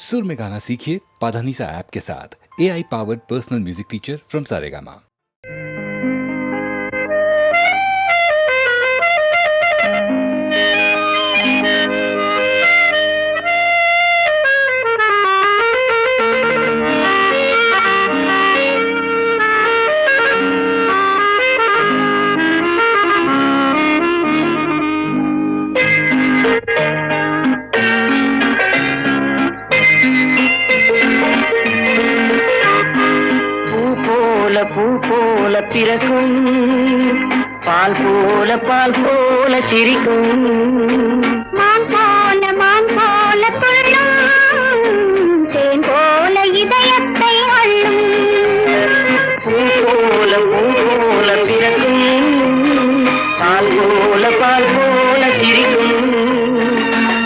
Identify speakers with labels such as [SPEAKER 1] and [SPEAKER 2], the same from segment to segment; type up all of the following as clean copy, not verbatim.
[SPEAKER 1] सुर में गाना सीखिए पाधानीसा ऐप के साथ। AI powered personal music teacher from Saregama.
[SPEAKER 2] பூ போல பிறக்கும், பால் போல சிரிக்கும்,
[SPEAKER 3] மான் போல துள்ளும், தேன் போல இதயத்தை அள்ளும்.
[SPEAKER 2] பூ போல பிறக்கும், பால் போல சிரிக்கும்,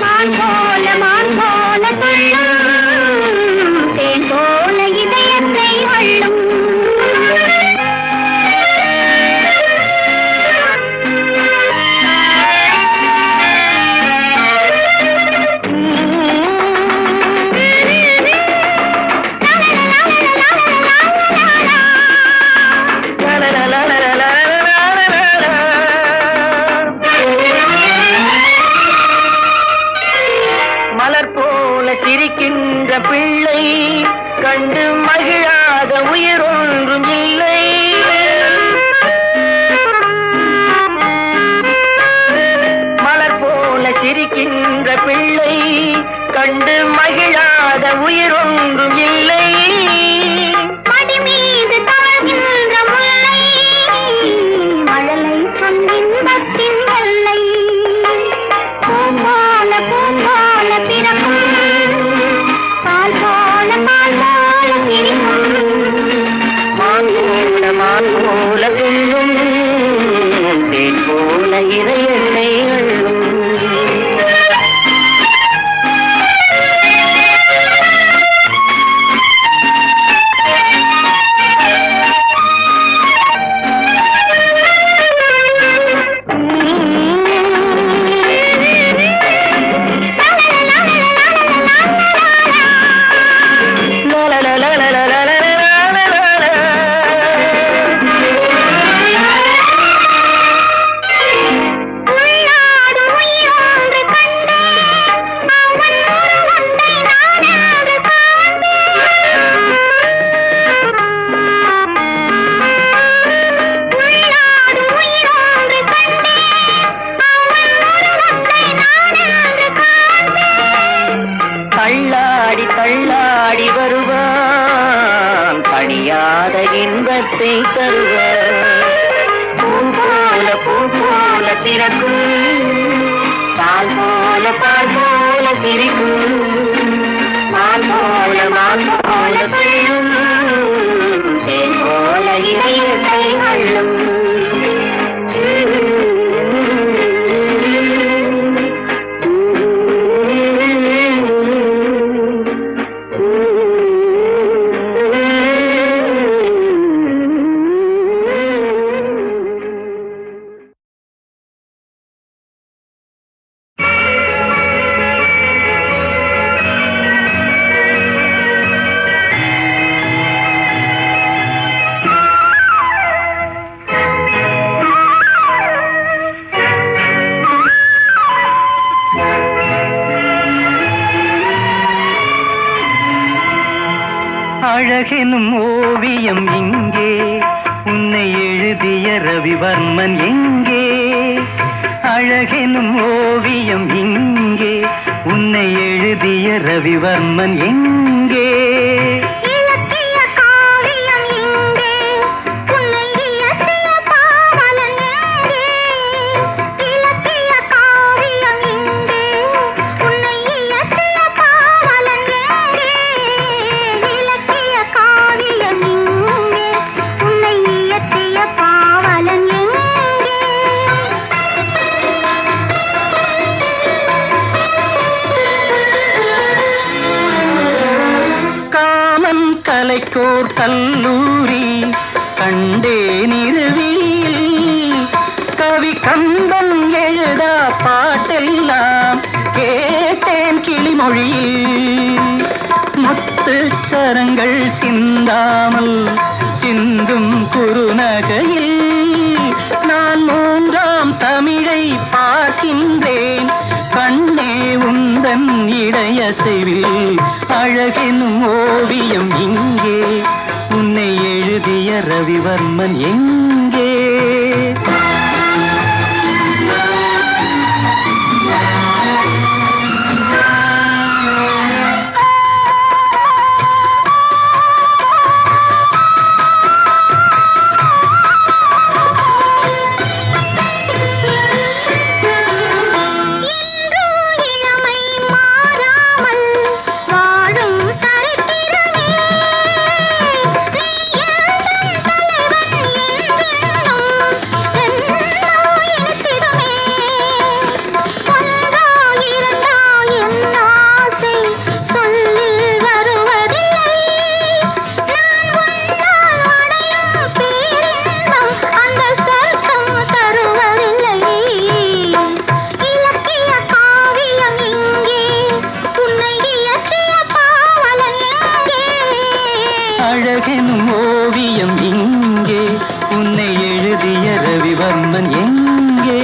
[SPEAKER 3] மான் போல துள்ளும், தேன் போல இதயத்தை அள்ளும்.
[SPEAKER 2] சிரிக்கின்ற பிள்ளை கண்டு மகிழாத உயிர் ஒன்றும் இல்லை. மலர் போல சிரிக்கின்ற பிள்ளை கண்டு மகிழாத உயிர் ஒன்றும் இல்லை.
[SPEAKER 3] மடி மீது தவழ்கின்ற முல்லை, மழலை சொல்லின்பத்தின் எல்லை. பூ போல பிறக்கும், பால் போல சிரிக்கும்,
[SPEAKER 2] மான் போல துள்ளும், தேன் போல இதயத்தை அள்ளும். தள்ளாடி வருவான், பணியாத இன்பத்தை தருவான். பூ போல பிறக்கும், பால் போல சிரிக்கும், மான் போல பெய்யும், தேன் போல இதயத்தை அள்ளும். அழகெனும் ஓவியம் இங்கே, உன்னை எழுதிய ரவிவர்மன் எங்கே? அழகெனும் ஓவியம் இங்கே, உன்னை எழுதிய ரவிவர்மன் எங்கே? கலைக்கோர் கல்லூரி கண்டேன் இரவில், கவி கம்பன் எழுதா பாட்டெல்லாம் கேட்டேன் கிளிமொழியில். சிந்தாமல் சிந்தும் குறுநகையில் நான் மூன்றாம் தமிழை பார்க்கின்றேன். கண்ணே உந்தன் இடையசைவில் அழகெனும் ஓவியம் இங்கே, உன்னை எழுதிய ரவிவர்மன் எங்கே? அழகெனும் ஓவியம் இங்கே, உன்னை எழுதிய ரவிவர்மன் எங்கே?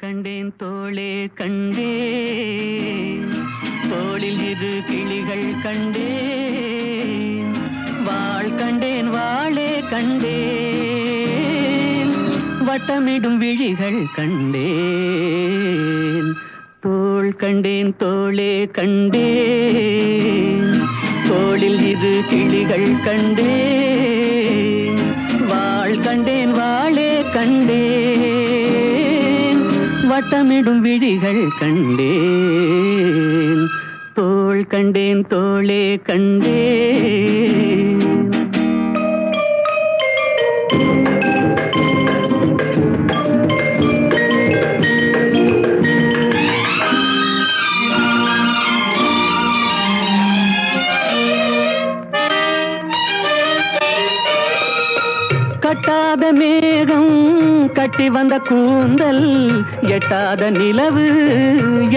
[SPEAKER 2] கண்டேன் தோளே கண்டேன், தோளில் இரு கிளிகள் கண்டேன், வாள் கண்டேன் வாளே கண்டேன், வட்டமிடும் விழிகள் கண்டேன். தோள் கண்டேன் தோளே கண்டேன், தோளில் இரு கிளிகள் கண்டேன், வாள் கண்டேன் வாளே கண்டேன், கண்டேன், வட்டமிடும் விழிகள் கண்டேன், தோள் கண்டேன் தோளே கண்டேன். கட்டாத மேகம் கட்டி வந்த கூந்தல், எட்டாத நிலவு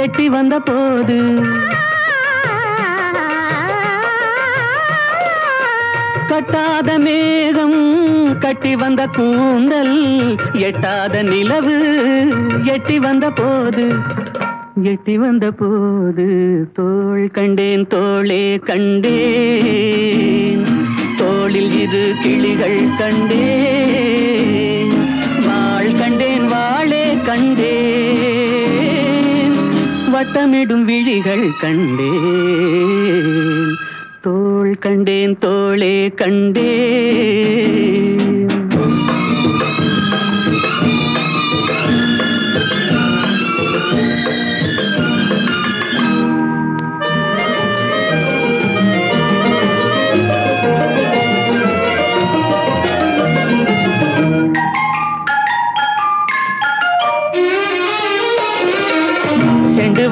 [SPEAKER 2] எட்டி வந்த போது, கட்டாத மேகம் கட்டி வந்த கூந்தல், எட்டாத நிலவு எட்டி வந்த போது, எட்டி வந்த போது, தோள் கண்டேன் தோளே கண்டேன், தோளில் இரு கிளிகள் கண்டேன், வாள் கண்டேன் வாளே கண்டேன், வட்டமிடும் விழிகள் கண்டேன், தோள் கண்டேன் தோளே கண்டேன்.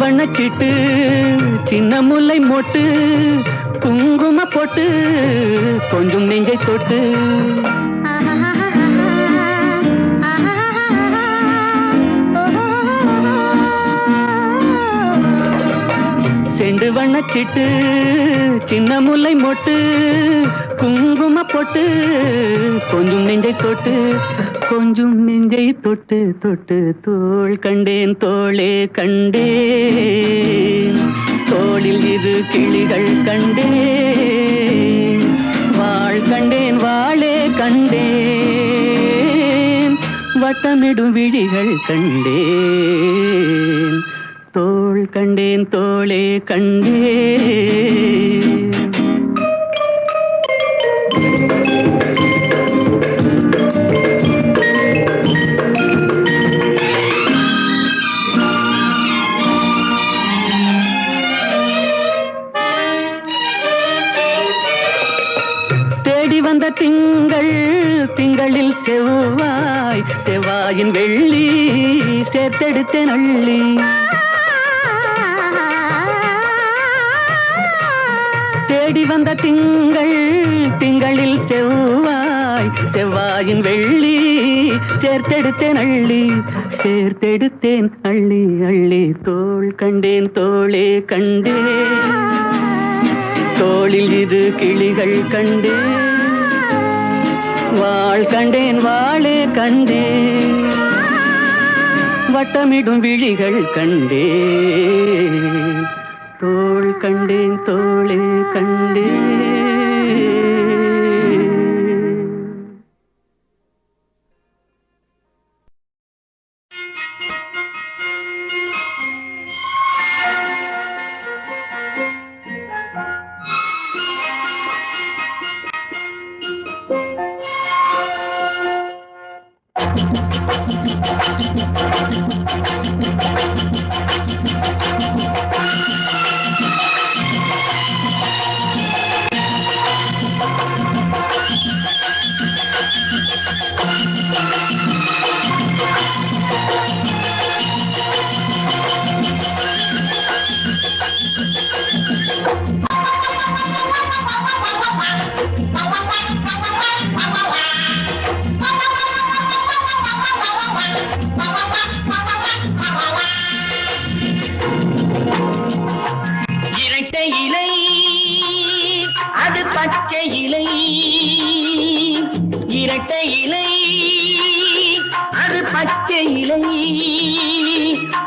[SPEAKER 2] வண்ணச்சிட்டு சின்ன முல்லை மொட்டு, குங்கும போட்டு கொஞ்சம் நெஞ்சை தொட்டு, செண்டு வண்ணச்சிட்டு சின்ன முல்லை மொட்டு, குங்கும போட்டு கொஞ்சம் நெஞ்சை தொட்டு, கொஞ்சம் நெஞ்சை தொட்டு தொட்டு, தோள் கண்டேன் தோளே கண்டேன், தோளில் இரு கிளிகள் கண்டேன், வாள் கண்டேன் வாளே கண்டேன், வட்டமிடும் விழிகள் கண்டேன், தோள் கண்டேன் தோளே கண்டேன். வந்த திங்கள் திங்களில் செவ்வாய், செவ்வாயின் வெள்ளி சேர்த்தெடுத்த நள்ளி, தேடி வந்த திங்கள் திங்களில் செவ்வாய், செவ்வாயின் வெள்ளி சேர்த்தெடுத்தேன் அள்ளி, சேர்த்தெடுத்தேன் அள்ளி அள்ளி, தோள் கண்டேன் தோளே கண்டேன், தோளில் இரு கிளிகள் கண்டேன், வாள் கண்டேன் வாளே கண்டேன், வட்டமிடும் விழிகள் கண்டேன், தோள் கண்டேன் தோளே கண்டேன்.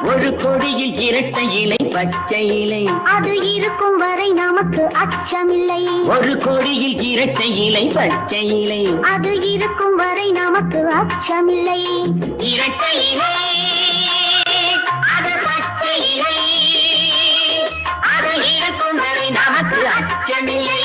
[SPEAKER 2] ஒரு கொடியில் இரட்டை இலை பச்சை இலை,
[SPEAKER 3] அது இருக்கும் வரை நமக்கு அச்சமில்லை.
[SPEAKER 2] ஒரு கொடியில் இரட்டை இலை பச்சை இலை,
[SPEAKER 3] அது இருக்கும் வரை நமக்கு அச்சமில்லை.
[SPEAKER 2] இரட்டை இலை அது பச்சை இலை, அது இருக்கும் வரை நமக்கு அச்சமில்லை.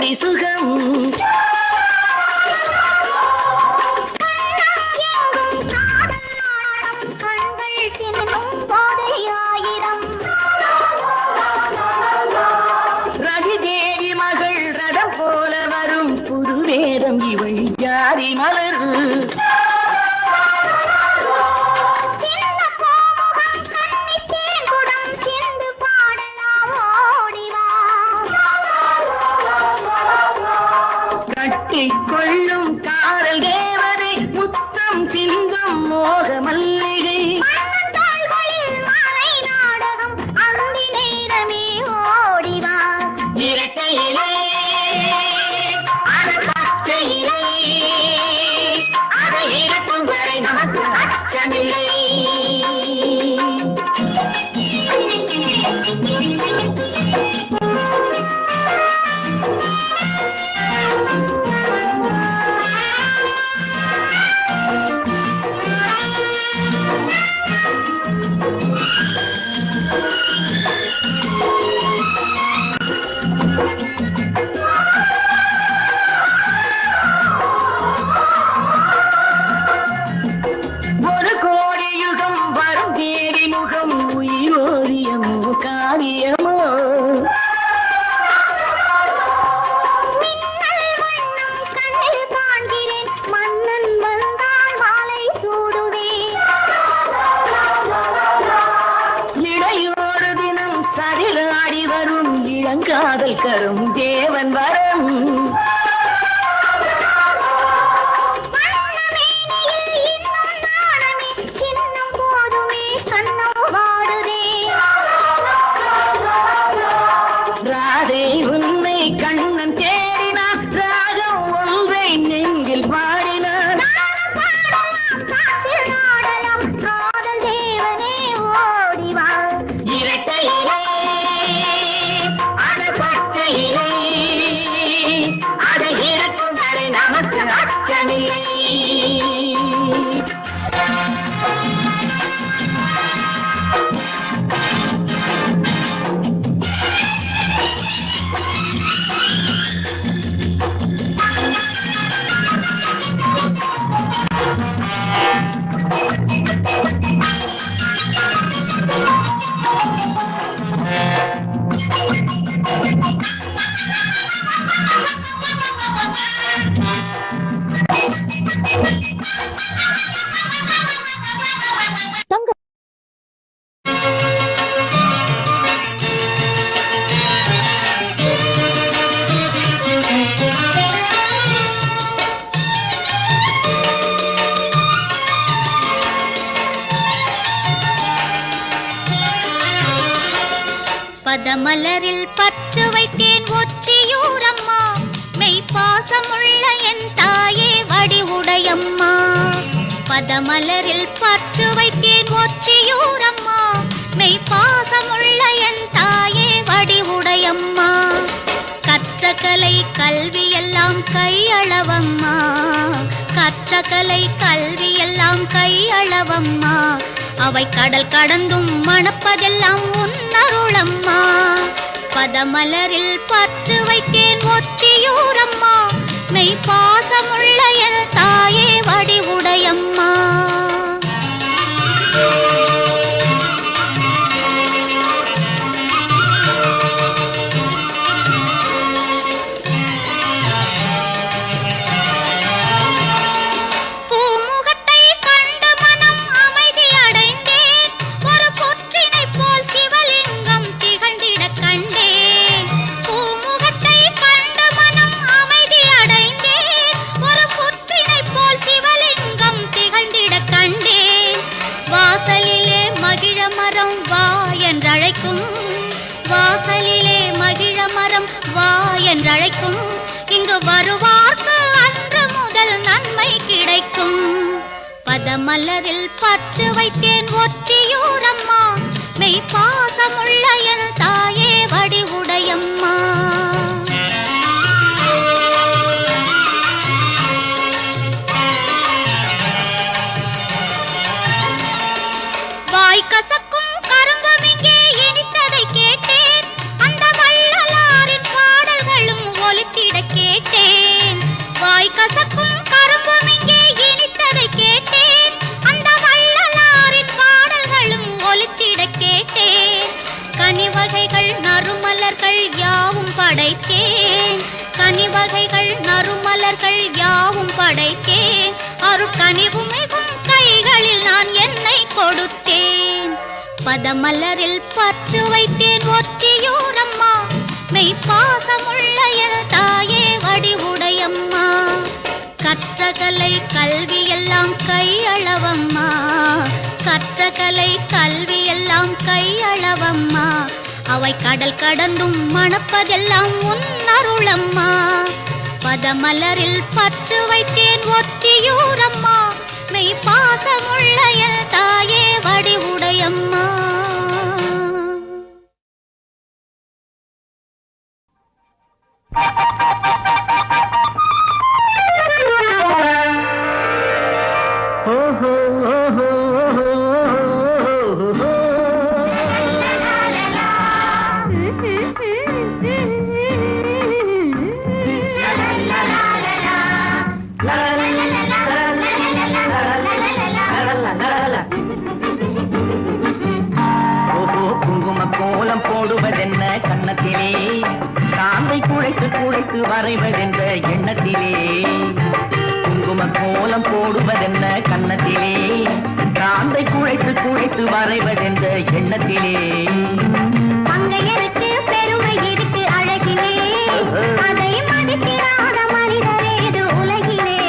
[SPEAKER 2] கோடி சுகம். ரதிதேவி மகள் ரதம் போல வரும் புது வேதம் இவள் ஜாதி மலர். கொள்ளும் காரல் தேவதை முத்தம் சிந்தும் மோக மல்லிகை. இரட்டையிலே அது பச்சையிலே அதை இருக்கும் வரை நமக்கு அச்சமில்லை. காரியமோ கண்ணில் காண்கிறேன் மன்னன் வந்தால் மாலை சூடுவேன். இடையோடு தினம் சரிலாடி வரும் இளங்காதல் கரும் தேவன் வரம். உன்னை கண்ணன் தேடினான் ராகம் ஒன்றை நெஞ்சில் பாடினான். இரட்டையிலே அது பச்சையிலே அதை இருக்கும் வரை நமக்கு அச்சமில்லை.
[SPEAKER 4] பதமலரில் பற்று வைத்தேன் ஒற்றியூரம்மா மெய்ப்பாசமுள்ள என் தாயே வடிவுடையம்மா. பதமலரில் பற்று வைத்தேன் ஒற்றியூரம்மா மெய்ப்பாசமுள்ள என் தாயே வடிவுடையம்மா. கற்ற கலை கல்வி எல்லாம் கையளவம்மா கற்ற கலை கல்வி எல்லாம் கையளவம்மா. அவை கடல் கடந்தும் மணப்பதெல்லாம் உன்னருளம்மா. பதமலரில் பற்று வைத்தேன் ஒற்றியூரம்மா மெய்ப்பாசமுள்ள என் தாயே வடிவுடையம்மா. வாசலிலே மகிழ மரம் வா என்றழைக்கும். இங்கு வருவார்க்கு அன்று முதல் நன்மை கிடைக்கும். பதமலரில் பற்று வைத்தேன் ஒற்றியூரம்மா மெய்ப்பாசமுள்ள என் தாயே வடிவுடையம்மா. வாய் கசக்கும் கரும்பும் இங்கே இனித்ததை கேட்டேன். அந்த வள்ளலாரின் பாடல்களும் ஒலித்திட வகைகள் நறுமலர்கள் யாவும் படைத்தேன் கனிவகைகள் நறுமலர்கள் யாவும் படைத்தேன் அருட்கனிவு மிகும் கைகளில் நான் என்னை கொடுத்தேன் பதமலரில் பற்று வைத்தேன் ஒற்றியூரம்மா மெய் பாசமுள்ள என் தாயே வடிவுடையம்மா கற்றகலை கல்வி எல்லாம் கையளவம்மா கற்றகலை கல்வி எல்லாம் கையளவம்மா அவை கடல் கடந்தும் மணப்பதெல்லாம் உன் அருளம்மா பதமலரில் பற்று வைத்தேன் ஒற்றியூரம்மா மெய் பாசமுள்ள என் தாயே வடிவுடையம்மா
[SPEAKER 2] கோலம் போடுவதென்ன கன்னத்திலே காந்தை குழைத்து குழைத்து வரைவதென்ற எண்ணத்திலே குங்கும கோலம் போடுவதென்ன கன்னத்திலே காந்தை குழைத்து குழைத்து வரைவதென்ற எண்ணத்திலே
[SPEAKER 3] மங்கையருக்கு பெருமை இருக்கு அழகிலே அதை மதிக்கிறாத மனிதரேது உலகிலே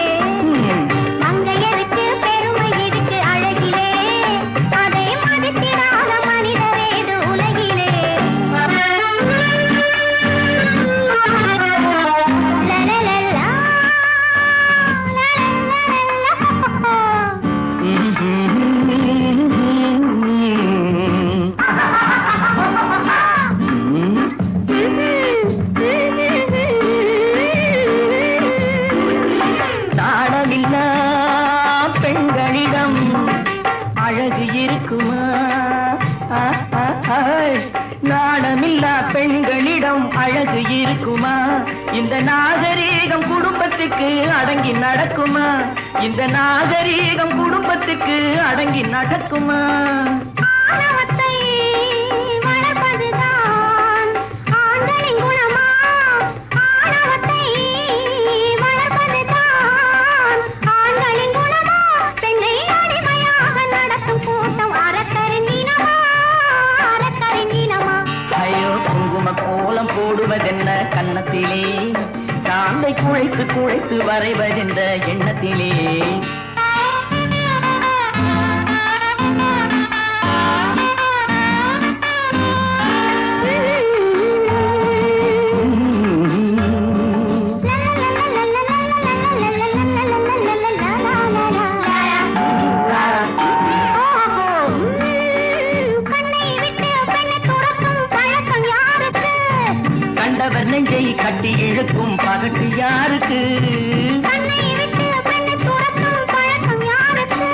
[SPEAKER 3] மங்கையருக்கு பெருமை இருக்கு அழகிலே அதை மதிக்கிறாத மனிதரேது உலகிலே லலலலா
[SPEAKER 2] நாடமில்லா பெண்களிடம் அழகு இருக்குமா நாடமில்லா பெண்களிடம் அழகு இருக்குமா இந்த நாகரீகம் குடும்பத்துக்கு அடங்கி நடக்குமா இந்த நாகரீகம் குடும்பத்துக்கு அடங்கி நடக்குமா
[SPEAKER 3] ஆணவத்தை வளர்ப்பதுதான் ஆண்களின் குணமா ஆணவத்தை வளர்ப்பதுதான் ஆண்களின் குணமா பெண்ணை அடிமையாக நடத்தும் கூட்டம் அறக்கரின் இனமா அறக்கரின் இனமா
[SPEAKER 2] ஐயோ குங்கும கோலம் போடுவதென்ன கன்னத்திலே காந்தை குழைத்து குழைத்து வரைவதென்ற எண்ணத்திலே
[SPEAKER 3] கண்ணை விட்டு பெண்ணை துறக்கும் பழக்கம் யாருக்கு
[SPEAKER 2] கண்டவர் நெஞ்சை கட்டி இழுக்கும் பகட்டு யாருக்கு
[SPEAKER 3] கண்ணை விட்டு பெண்ணை துறக்கும் பழக்கம் யாருக்கு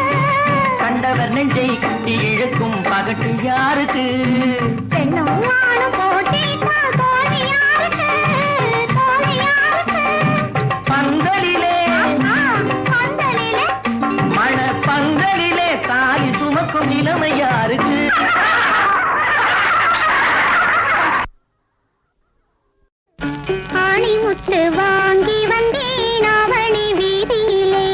[SPEAKER 2] கண்டவர் நெஞ்சை கட்டி இழுக்கும் பகட்டு யாருக்கு
[SPEAKER 3] பெண்ணும் ஆணும் போட்டியிட்டால் தோல்வி யாருக்கு தோல்வி யாருக்கு
[SPEAKER 2] பந்தலிலே
[SPEAKER 3] பந்தலிலே
[SPEAKER 2] மண பந்தலிலே தாலி சுமக்கும் நிலைமை யாருக்கு
[SPEAKER 3] ஆணிமுத்து வாங்கி வந்தேன் அவனி வீதியிலே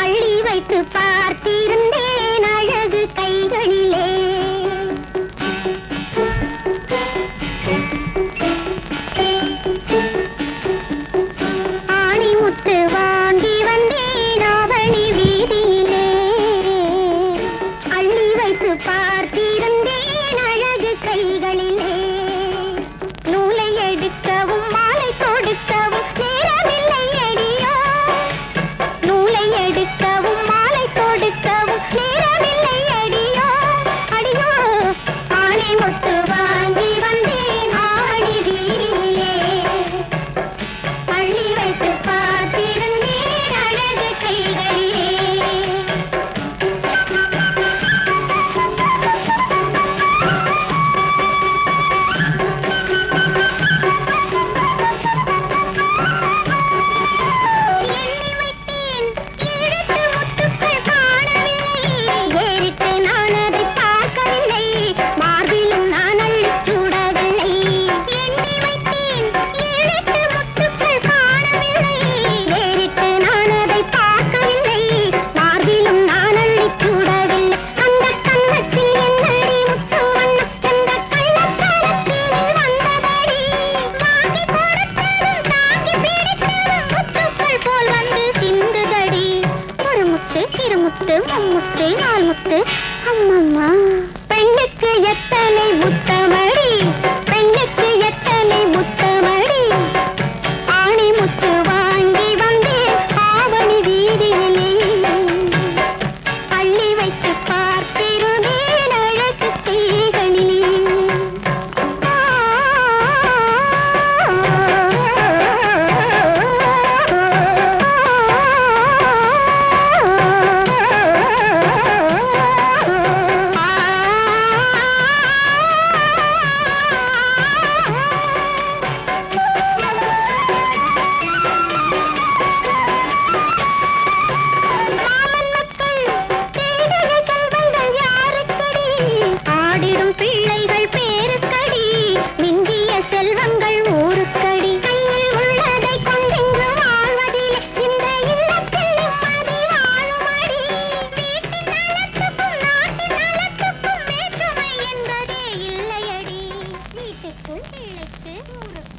[SPEAKER 3] அள்ளி வைத்து பார்த்திருந்தேன் அழகு கைகளிலே பாடிடும் பிள்ளைகள் பேருக்கடி, மிஞ்சிய செல்வங்கள் ஊருக்கடி. கையில் உள்ளதை கொண்டிங்கு வாழ்வதிலே இந்த இல்லத்தில் நிம்மதி வாழுமடி. வீட்டின் நலத்துக்கும் நாட்டின் நலத்துக்கும் வேற்றுமை என்பதே இல்லையடி. வீட்டுக்குள் பிள்ளைக்கு ஊருக்கு.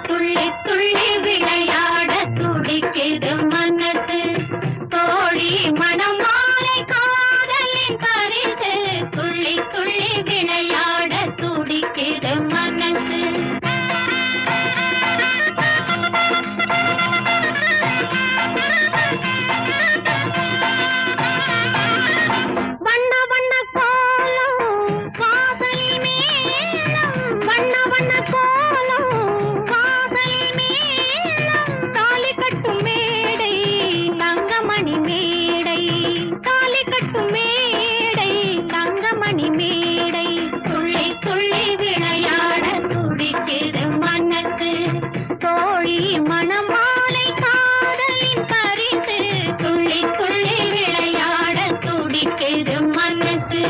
[SPEAKER 4] துள்ளி துள்ளி விளையாட துடிக்குது மனசு, தோழி மணமாலை காதலின் பரிசு. துள்ளி துள்ளி விளையாட துடிக்குது மனசு.
[SPEAKER 3] வண்ண வண்ண கோலம் வாசலில் மேளம், வண்ண வண்ண கோலம் வாசலில் மேளம். தாலி கட்டும் மேடை தங்கமணி மேடை, தாலி கட்டும் மேடை தங்கமணி மேடை.
[SPEAKER 4] துள்ளி துள்ளி விளையாட துடிக்குது மனசு, தோழி மணமாலை காதலின் பரிசு. துள்ளி துள்ளி விளையாட துடிக்குது மனசு.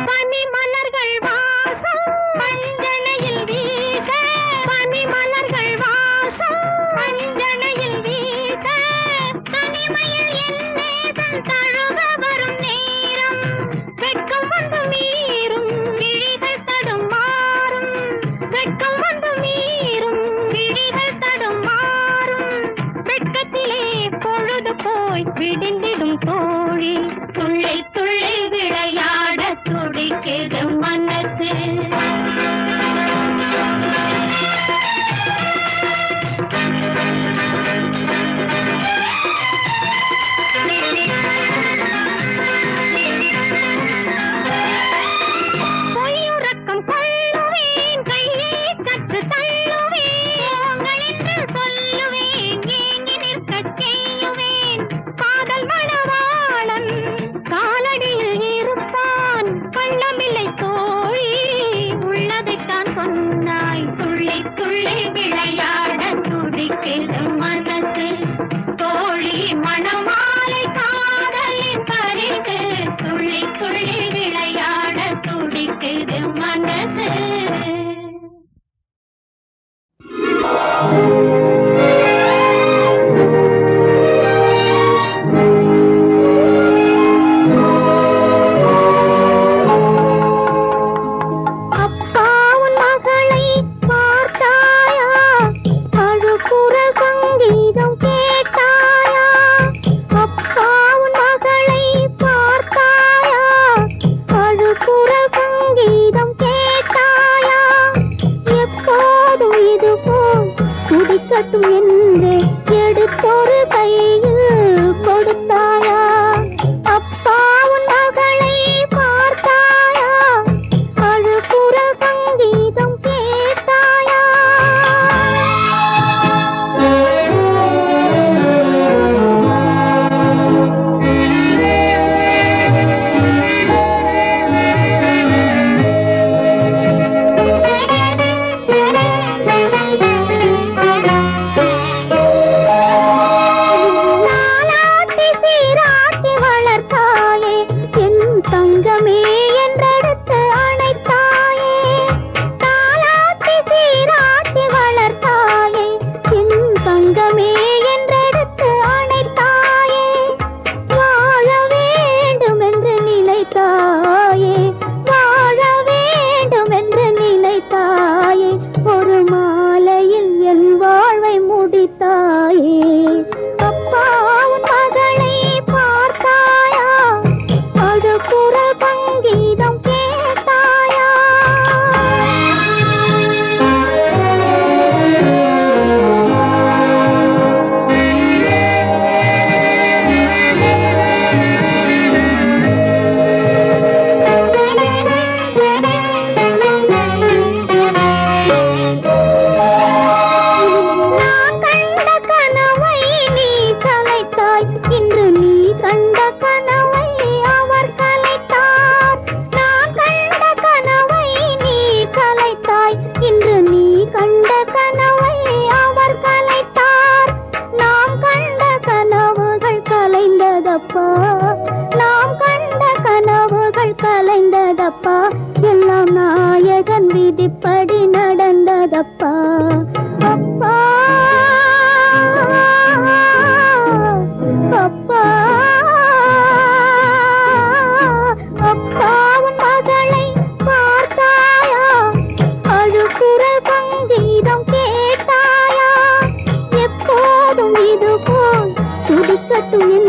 [SPEAKER 3] பனிமலர்கள் வாசம் பஞ்சனையில் வீச, பனிமலர்கள் வாசம் பஞ்சனையில் வீச. தனிமையில் என் நேசம் தழுவ வரும் நேரம், வெட்கம் வந்து மீறும் விழிகள் தடுமாறும். வெட்கம் வந்து மீறும் விழிகள் தடுமாறும். வெட்கத்திலே பொழுது போய் விடிந்திடும் தோழி.
[SPEAKER 4] துள்ளி துள்ளி விளையாட துடிக்குது மனசு.
[SPEAKER 3] பொய்யுறக்கம் கொள்ளுவேன், கையை சற்று தள்ளுவேன்.
[SPEAKER 4] உங்களென்று சொல்லுவேன், ஏங்கி நிற்கச் செய்யுவேன்.
[SPEAKER 3] காதல் மணவாளன் காலடியில் இருப்பான், கள்ளமில்லை தோழி உள்ளதைத்தான் சொன்னாய்.
[SPEAKER 4] துள்ளி துள்ளி விளையாட துடிக்குது மனசு, தோழி மணமாலை காதலின் பரிசு. துள்ளி துள்ளி விளையாட துடிக்குது மனசு.
[SPEAKER 3] அப்பா உன் மகளை பார்த்தாயா, அழுகுற சங்கீதம் கேட்டாயா. அப்பா உன் மகளை பார்த்தாயா, அழுகுற சங்கீதம் கேட்டாயா. எப்போதும் இது போல் துடிக்கட்டும் என்று எடுத்தொரு கையில் கொடுத்தாயா. அப்பா உன் மகளை பார்த்தாயா, அழுகுற சங்கீதம் கேட்டாயா. கட்டும் என்